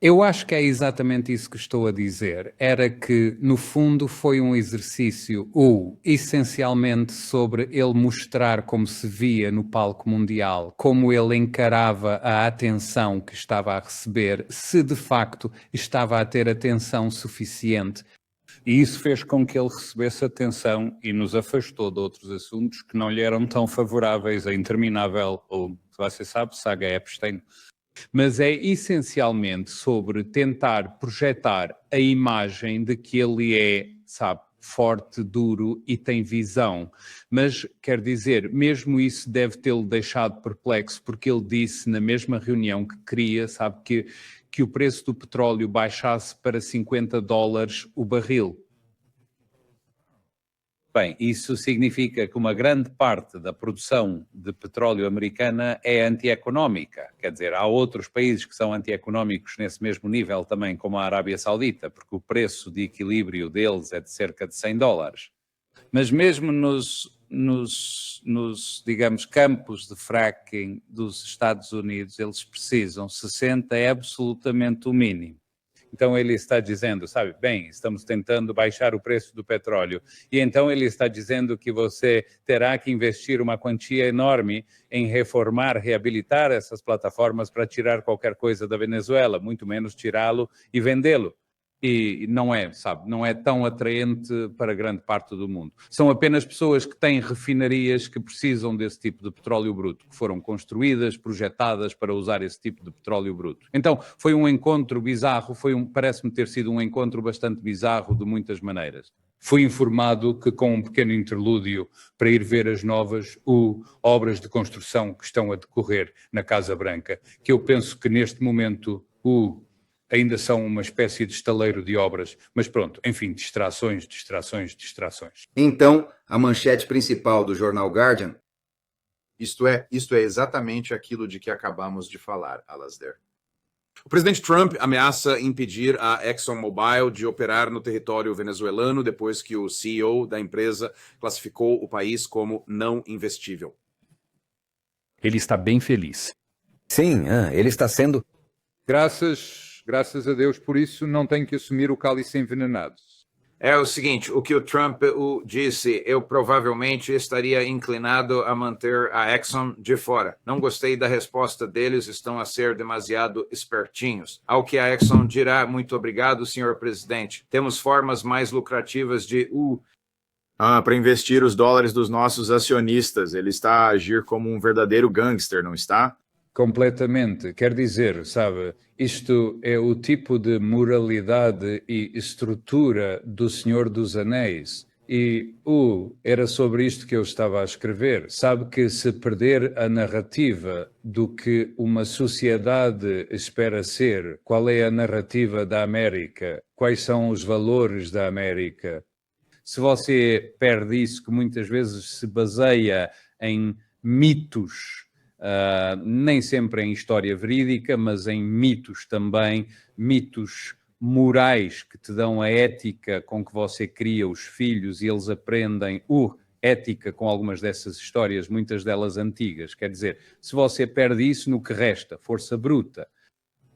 Eu acho que é exatamente isso que estou a dizer. Era que, no fundo, foi um exercício, ou essencialmente sobre ele mostrar como se via no palco mundial, como ele encarava a atenção que estava a receber, se de facto estava a ter atenção suficiente. E isso fez com que ele recebesse atenção e nos afastou de outros assuntos que não lhe eram tão favoráveis, a interminável, ou, você sabe, saga Epstein. Mas é essencialmente sobre tentar projetar a imagem de que ele é, sabe, forte, duro e tem visão. Mas, quer dizer, mesmo isso deve tê-lo deixado perplexo, porque ele disse na mesma reunião que queria, sabe, que o preço do petróleo baixasse para $50 o barril. Bem, isso significa que uma grande parte da produção de petróleo americana é antieconómica. Quer dizer, há outros países que são antieconómicos nesse mesmo nível também, como a Arábia Saudita, porque o preço de equilíbrio deles é de cerca de $100. Mas mesmo nos, digamos, campos de fracking dos Estados Unidos, eles precisam, 60 é absolutamente o mínimo. Então ele está dizendo, sabe, bem, estamos tentando baixar o preço do petróleo. E então ele está dizendo que você terá que investir uma quantia enorme em reformar, reabilitar essas plataformas para tirar qualquer coisa da Venezuela, muito menos tirá-lo e vendê-lo. E não é, sabe, não é tão atraente para grande parte do mundo. São apenas pessoas que têm refinarias que precisam desse tipo de petróleo bruto, que foram construídas, projetadas para usar esse tipo de petróleo bruto. Então, foi um encontro bizarro, parece-me ter sido um encontro bastante bizarro de muitas maneiras. Fui informado que com um pequeno interlúdio para ir ver as novas obras de construção que estão a decorrer na Casa Branca, que eu penso que neste momento ainda são uma espécie de estaleiro de obras, mas pronto, enfim, distrações. Então, a manchete principal do jornal Guardian. Isto é exatamente aquilo de que acabamos de falar, Alasdair. O presidente Trump ameaça impedir a ExxonMobil de operar no território venezuelano depois que o CEO da empresa classificou o país como não investível. Ele está bem feliz. Sim, ele está sendo... Graças a Deus por isso, não tenho que assumir o cálice envenenado. É o seguinte, o que o Trump disse, eu provavelmente estaria inclinado a manter a Exxon de fora. Não gostei da resposta deles, estão a ser demasiado espertinhos. Ao que a Exxon dirá, muito obrigado, senhor presidente. Temos formas mais lucrativas de para investir os dólares dos nossos acionistas. Ele está a agir como um verdadeiro gangster, não está? Completamente. Quer dizer, sabe, isto é o tipo de moralidade e estrutura do Senhor dos Anéis. E era sobre isto que eu estava a escrever. Sabe que se perder a narrativa do que uma sociedade espera ser, qual é a narrativa da América, quais são os valores da América, se você perde isso, que muitas vezes se baseia em mitos, nem sempre em história verídica, mas em mitos também, mitos morais que te dão a ética com que você cria os filhos e eles aprendem ética com algumas dessas histórias, muitas delas antigas. Quer dizer, se você perde isso, no que resta? Força bruta.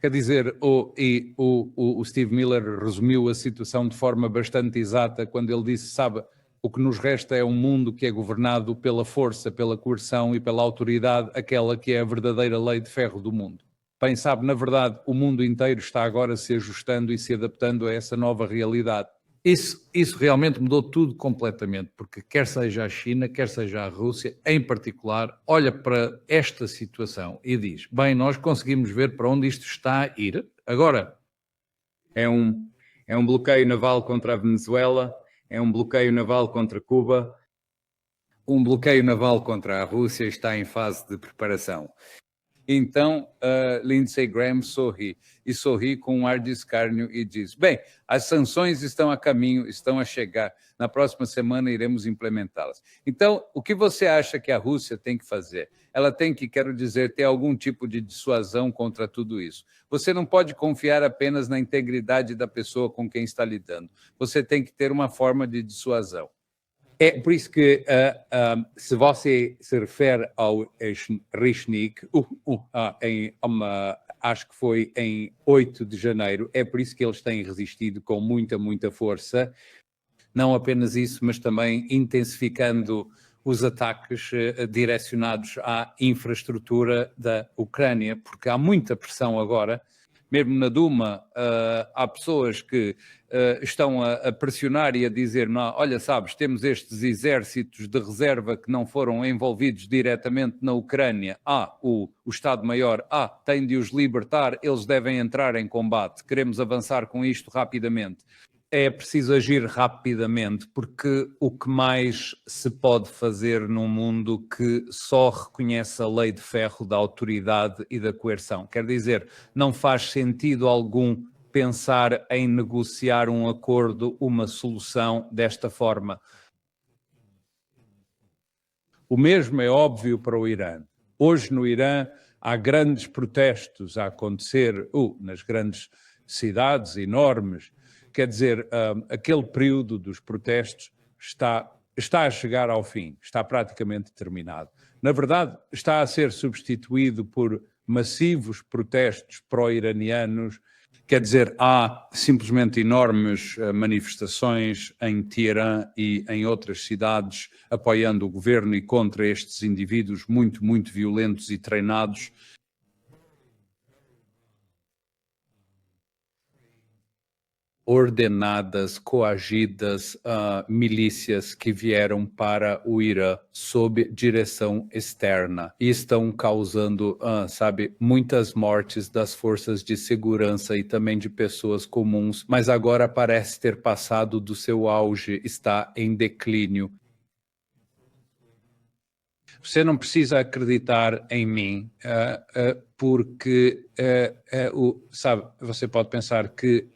Quer dizer, o Steve Miller resumiu a situação de forma bastante exata quando ele disse, sabe, o que nos resta é um mundo que é governado pela força, pela coerção e pela autoridade, aquela que é a verdadeira lei de ferro do mundo. Bem, sabe, na verdade, o mundo inteiro está agora se ajustando e se adaptando a essa nova realidade. Isso realmente mudou tudo completamente, porque quer seja a China, quer seja a Rússia, em particular, olha para esta situação e diz, bem, nós conseguimos ver para onde isto está a ir. Agora, é um bloqueio naval contra a Venezuela, é um bloqueio naval contra Cuba, um bloqueio naval contra a Rússia está em fase de preparação. Então, Lindsey Graham sorri com um ar de escárnio e diz, bem, as sanções estão a caminho, estão a chegar, na próxima semana iremos implementá-las. Então, o que você acha que a Rússia tem que fazer? Ela tem que, quero dizer, ter algum tipo de dissuasão contra tudo isso. Você não pode confiar apenas na integridade da pessoa com quem está lidando. Você tem que ter uma forma de dissuasão. É por isso que, se você se refere ao Rishnik, acho que foi em 8 de janeiro, é por isso que eles têm resistido com muita força. Não apenas isso, mas também intensificando os ataques direcionados à infraestrutura da Ucrânia, porque há muita pressão agora, mesmo na Duma, há pessoas que estão a pressionar e a dizer, não, olha, sabes, temos estes exércitos de reserva que não foram envolvidos diretamente na Ucrânia, o Estado-Maior, tem de os libertar, eles devem entrar em combate, queremos avançar com isto rapidamente. É preciso agir rapidamente, porque o que mais se pode fazer num mundo que só reconhece a lei de ferro da autoridade e da coerção? Quer dizer, não faz sentido algum pensar em negociar um acordo, uma solução desta forma. O mesmo é óbvio para o Irã. Hoje no Irã há grandes protestos a acontecer nas grandes cidades enormes. Quer dizer, aquele período dos protestos está a chegar ao fim, está praticamente terminado. Na verdade, está a ser substituído por massivos protestos pró-iranianos. Quer dizer, há simplesmente enormes manifestações em Teherã e em outras cidades apoiando o governo e contra estes indivíduos muito violentos e treinados. Ordenadas, coagidas milícias que vieram para o Irã sob direção externa e estão causando, muitas mortes das forças de segurança e também de pessoas comuns, mas agora parece ter passado do seu auge, está em declínio. Você não precisa acreditar em mim, porque, você pode pensar que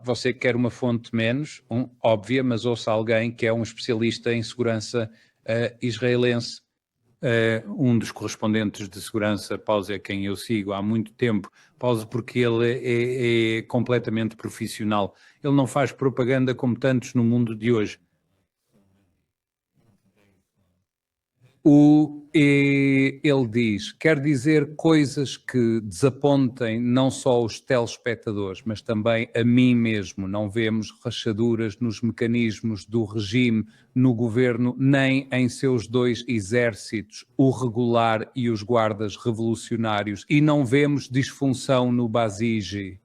você quer uma fonte menos, óbvia, mas ouça alguém que é um especialista em segurança israelense. Um dos correspondentes de segurança, Pause, é quem eu sigo há muito tempo, Pause, porque ele é completamente profissional. Ele não faz propaganda como tantos no mundo de hoje. Ele diz, quer dizer coisas que desapontem não só os telespectadores, mas também a mim mesmo. Não vemos rachaduras nos mecanismos do regime, no governo, nem em seus 2 exércitos, o regular e os guardas revolucionários. E não vemos disfunção no Basiji.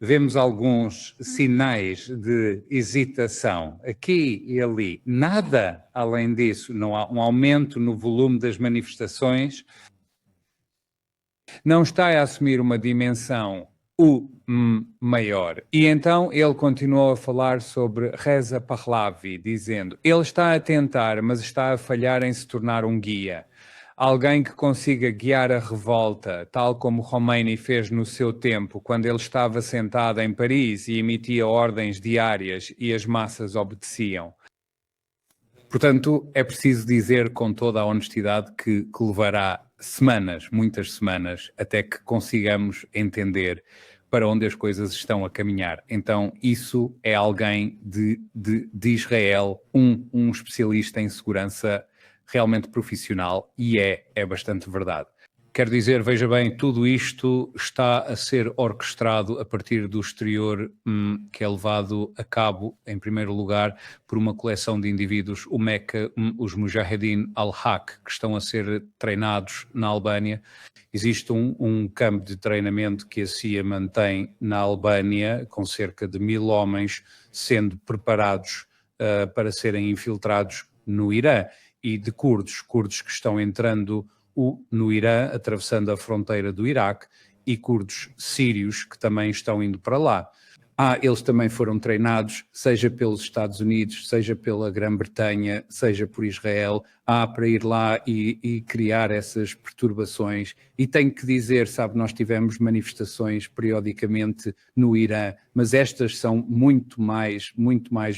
Vemos alguns sinais de hesitação aqui e ali. Nada além disso. Não há um aumento no volume das manifestações. Não está a assumir uma dimensão maior. E então ele continuou a falar sobre Reza Pahlavi, dizendo, ele está a tentar, mas está a falhar em se tornar um guia. Alguém que consiga guiar a revolta, tal como Khomeini fez no seu tempo, quando ele estava sentado em Paris e emitia ordens diárias e as massas obedeciam. Portanto, é preciso dizer com toda a honestidade que levará semanas, muitas semanas, até que consigamos entender para onde as coisas estão a caminhar. Então, isso é alguém de Israel, um especialista em segurança realmente profissional, e é bastante verdade. Quero dizer, veja bem, tudo isto está a ser orquestrado a partir do exterior, que é levado a cabo, em primeiro lugar, por uma coleção de indivíduos, o MECA, os Mujahedin al-Haq, que estão a ser treinados na Albânia. Existe um campo de treinamento que a CIA mantém na Albânia, com cerca de 1000 homens sendo preparados para serem infiltrados no Irã, e de curdos que estão entrando no Irã, atravessando a fronteira do Iraque, e curdos sírios que também estão indo para lá. Eles também foram treinados, seja pelos Estados Unidos, seja pela Grã-Bretanha, seja por Israel, para ir lá e criar essas perturbações. E tenho que dizer, nós tivemos manifestações periodicamente no Irã, mas estas são muito mais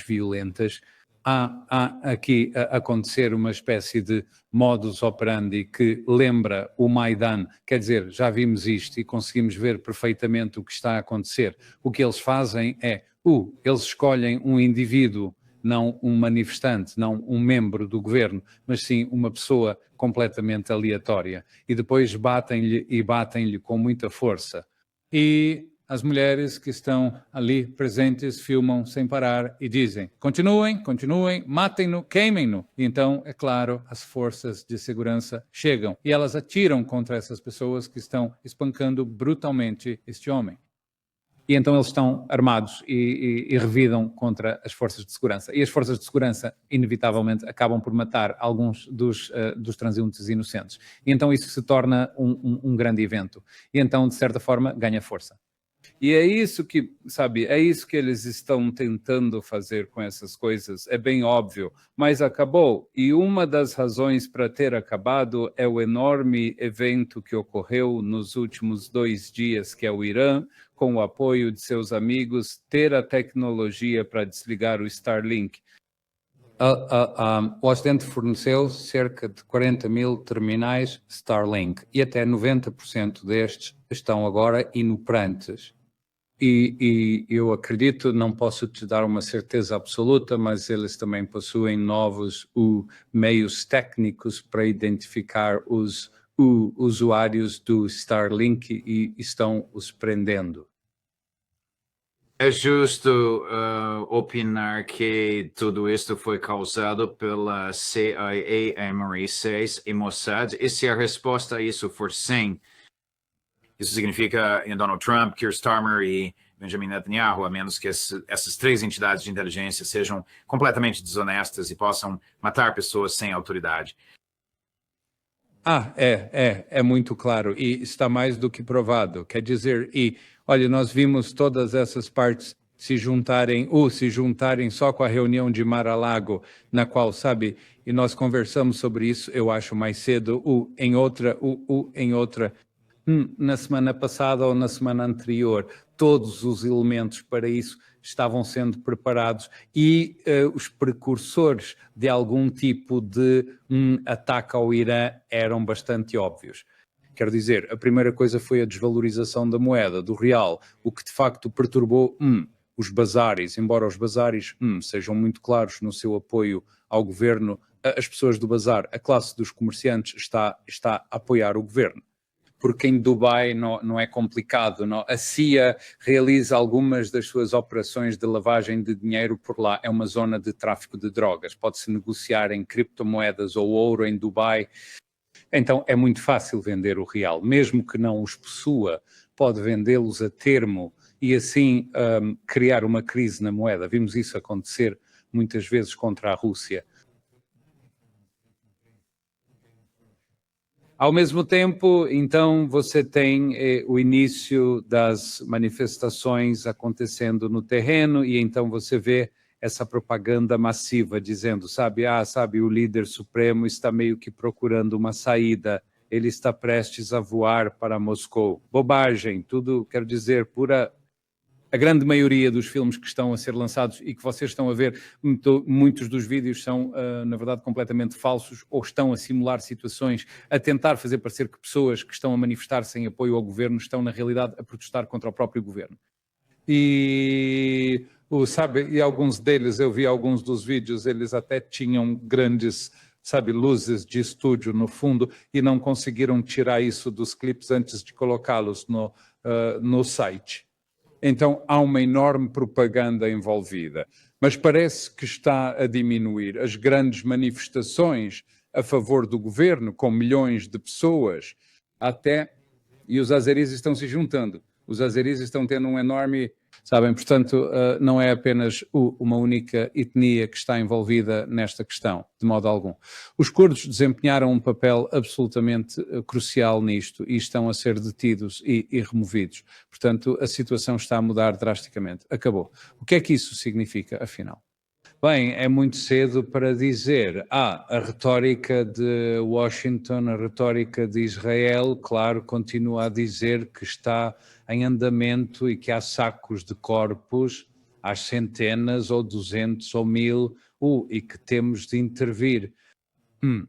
violentas. Há aqui a acontecer uma espécie de modus operandi que lembra o Maidan. Quer dizer, já vimos isto e conseguimos ver perfeitamente o que está a acontecer. O que eles fazem é, eles escolhem um indivíduo não um manifestante, não um membro do governo, mas sim uma pessoa completamente aleatória. E depois batem-lhe com muita força. E as mulheres que estão ali presentes filmam sem parar e dizem: continuem, matem-no, queimem-no. E então, é claro, as forças de segurança chegam e elas atiram contra essas pessoas que estão espancando brutalmente este homem. E então eles estão armados e revidam contra as forças de segurança. E as forças de segurança, inevitavelmente, acabam por matar alguns dos transeuntes inocentes. E então isso se torna um grande evento. E então, de certa forma, ganha força. E é isso que, sabe, é isso que eles estão tentando fazer com essas coisas, é bem óbvio, mas acabou. E uma das razões para ter acabado é o enorme evento que ocorreu nos últimos 2 dias, que é o Irã, com o apoio de seus amigos, ter a tecnologia para desligar o Starlink. O Ocidente forneceu cerca de 40 mil terminais Starlink e até 90% destes estão agora inoperantes. E eu acredito, não posso te dar uma certeza absoluta, mas eles também possuem novos meios técnicos para identificar os usuários do Starlink e estão os prendendo. É justo opinar que tudo isto foi causado pela CIA, MI6 e Mossad? E se a resposta a isso for sim, isso significa Donald Trump, Keir Starmer e Benjamin Netanyahu, a menos que essas 3 entidades de inteligência sejam completamente desonestas e possam matar pessoas sem autoridade. É muito claro e está mais do que provado. Quer dizer, olha, nós vimos todas essas partes se juntarem só com a reunião de Mar-a-Lago, na qual, sabe, e nós conversamos sobre isso, eu acho, mais cedo, em outra, na semana passada ou na semana anterior. Todos os elementos para isso estavam sendo preparados e os precursores de algum tipo de ataque ao Irã eram bastante óbvios. Quero dizer, a primeira coisa foi a desvalorização da moeda, do real, o que de facto perturbou os bazares, embora os bazares sejam muito claros no seu apoio ao governo, as pessoas do bazar, a classe dos comerciantes está a apoiar o governo. Porque em Dubai não é complicado. Não? A CIA realiza algumas das suas operações de lavagem de dinheiro por lá. É uma zona de tráfico de drogas. Pode-se negociar em criptomoedas ou ouro em Dubai. Então é muito fácil vender o real. Mesmo que não os possua, pode vendê-los a termo e assim criar uma crise na moeda. Vimos isso acontecer muitas vezes contra a Rússia. Ao mesmo tempo, então, você tem o início das manifestações acontecendo no terreno e então você vê essa propaganda massiva dizendo, sabe, o líder supremo está meio que procurando uma saída, ele está prestes a voar para Moscou. Bobagem, tudo, quero dizer, pura... A grande maioria dos filmes que estão a ser lançados e que vocês estão a ver, muitos dos vídeos são, na verdade, completamente falsos ou estão a simular situações, a tentar fazer parecer que pessoas que estão a manifestar-se em apoio ao governo estão, na realidade, a protestar contra o próprio governo. E alguns deles, eu vi alguns dos vídeos, eles até tinham grandes, luzes de estúdio no fundo e não conseguiram tirar isso dos clipes antes de colocá-los no site. Então, há uma enorme propaganda envolvida. Mas parece que está a diminuir. As grandes manifestações a favor do governo, com milhões de pessoas, e os azeris estão se juntando. Os azeris estão tendo um enorme... Portanto, não é apenas uma única etnia que está envolvida nesta questão, de modo algum. Os curdos desempenharam um papel absolutamente crucial nisto e estão a ser detidos e removidos. Portanto, a situação está a mudar drasticamente. Acabou. O que é que isso significa, afinal? Bem, é muito cedo para dizer. A retórica de Washington, a retórica de Israel, claro, continua a dizer que está em andamento e que há sacos de corpos, às centenas ou 200 ou 1000, e que temos de intervir.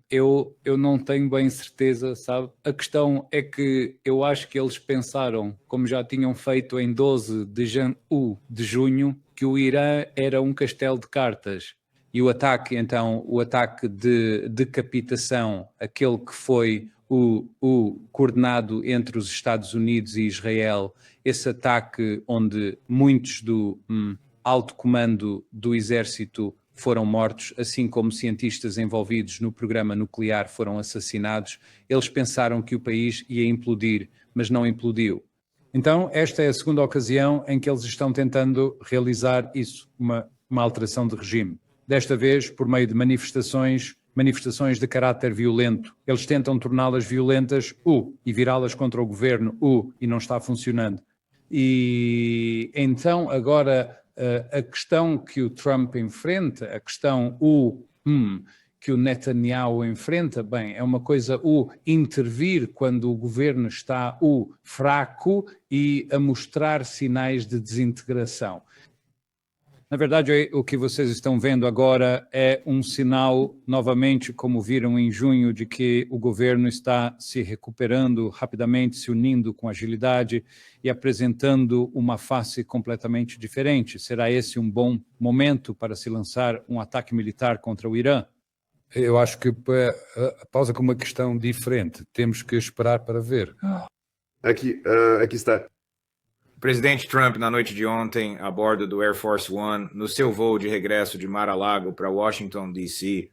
Eu não tenho bem certeza, sabe? A questão é que eu acho que eles pensaram, como já tinham feito em 12 de junho, que o Irã era um castelo de cartas. E o ataque, então, o ataque de decapitação, aquele que foi o coordenado entre os Estados Unidos e Israel, esse ataque onde muitos do alto comando do exército foram mortos, assim como cientistas envolvidos no programa nuclear foram assassinados, eles pensaram que o país ia implodir, mas não implodiu. Então, esta é a segunda ocasião em que eles estão tentando realizar isso, uma alteração de regime. Desta vez, por meio de manifestações de caráter violento. Eles tentam torná-las violentas, e virá-las contra o governo, e não está funcionando. E então, agora, a questão que o Trump enfrenta, a questão que o Netanyahu enfrenta, bem, é uma coisa intervir quando o governo está fraco e a mostrar sinais de desintegração. Na verdade, o que vocês estão vendo agora é um sinal, novamente, como viram em junho, de que o governo está se recuperando rapidamente, se unindo com agilidade e apresentando uma face completamente diferente. Será esse um bom momento para se lançar um ataque militar contra o Irã? Eu acho que a pausa com uma questão diferente. Temos que esperar para ver. Aqui está. Presidente Trump, na noite de ontem, a bordo do Air Force One, no seu voo de regresso de Mar-a-Lago para Washington, D.C.,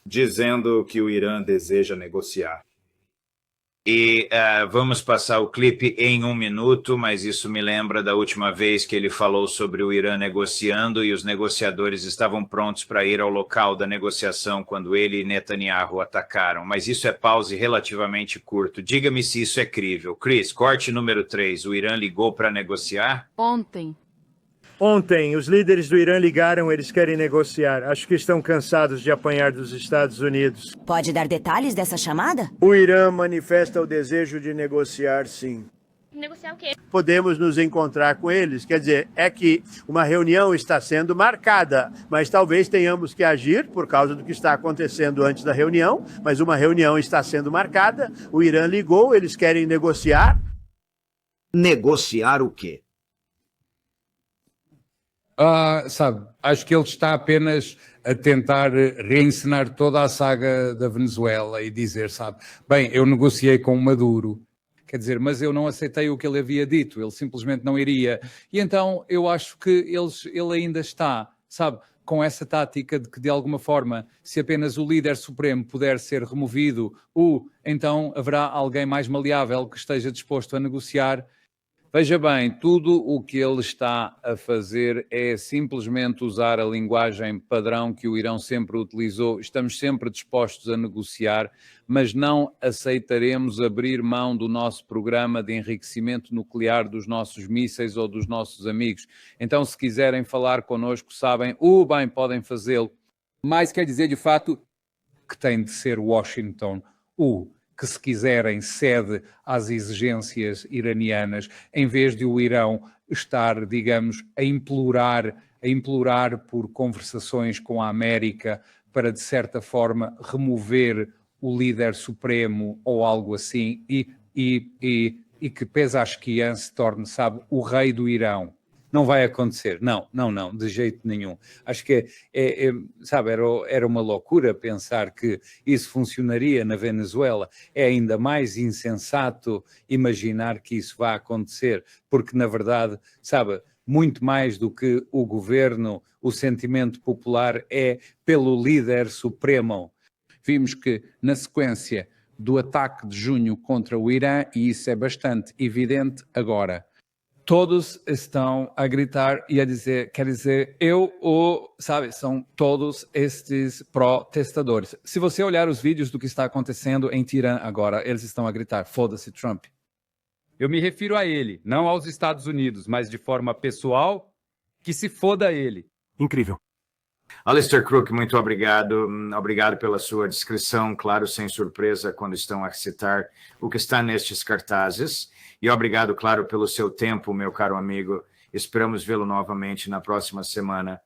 dizendo que o Irã deseja negociar. E vamos passar o clipe em 1 minuto, mas isso me lembra da última vez que ele falou sobre o Irã negociando e os negociadores estavam prontos para ir ao local da negociação quando ele e Netanyahu atacaram. Mas isso é pause relativamente curto. Diga-me se isso é crível. Chris, corte número 3. O Irã ligou para negociar? Ontem, os líderes do Irã ligaram, eles querem negociar. Acho que estão cansados de apanhar dos Estados Unidos. Pode dar detalhes dessa chamada? O Irã manifesta o desejo de negociar, sim. Negociar o quê? Podemos nos encontrar com eles. Quer dizer, é que uma reunião está sendo marcada, mas talvez tenhamos que agir por causa do que está acontecendo antes da reunião, mas uma reunião está sendo marcada, o Irã ligou, eles querem negociar. Negociar o quê? Acho que ele está apenas a tentar reencenar toda a saga da Venezuela e dizer, bem, eu negociei com o Maduro, quer dizer, mas eu não aceitei o que ele havia dito, ele simplesmente não iria. E então eu acho que ele ainda está, com essa tática de que, de alguma forma, se apenas o líder supremo puder ser removido, então haverá alguém mais maleável que esteja disposto a negociar. Veja bem, tudo o que ele está a fazer é simplesmente usar a linguagem padrão que o Irão sempre utilizou. Estamos sempre dispostos a negociar, mas não aceitaremos abrir mão do nosso programa de enriquecimento nuclear dos nossos mísseis ou dos nossos amigos. Então, se quiserem falar connosco, sabem, bem, podem fazê-lo. Mas quer dizer, de fato, que tem de ser Washington que, se quiserem, cede às exigências iranianas, em vez de o Irão estar, digamos, a implorar por conversações com a América para, de certa forma, remover o líder supremo ou algo assim, e que Pezeshkian se torne, o rei do Irão. Não vai acontecer, não, de jeito nenhum. Acho que era uma loucura pensar que isso funcionaria na Venezuela. É ainda mais insensato imaginar que isso vai acontecer, porque, na verdade, muito mais do que o governo, o sentimento popular é pelo líder supremo. Vimos que, na sequência do ataque de junho contra o Irã, e isso é bastante evidente agora, todos estão a gritar e a dizer, quer dizer, são todos estes protestadores. Se você olhar os vídeos do que está acontecendo em Teherã agora, eles estão a gritar, foda-se Trump. Eu me refiro a ele, não aos Estados Unidos, mas de forma pessoal, que se foda ele. Incrível. Alistair Crook, muito obrigado. Obrigado pela sua descrição, claro, sem surpresa, quando estão a citar o que está nestes cartazes. E obrigado, claro, pelo seu tempo, meu caro amigo. Esperamos vê-lo novamente na próxima semana.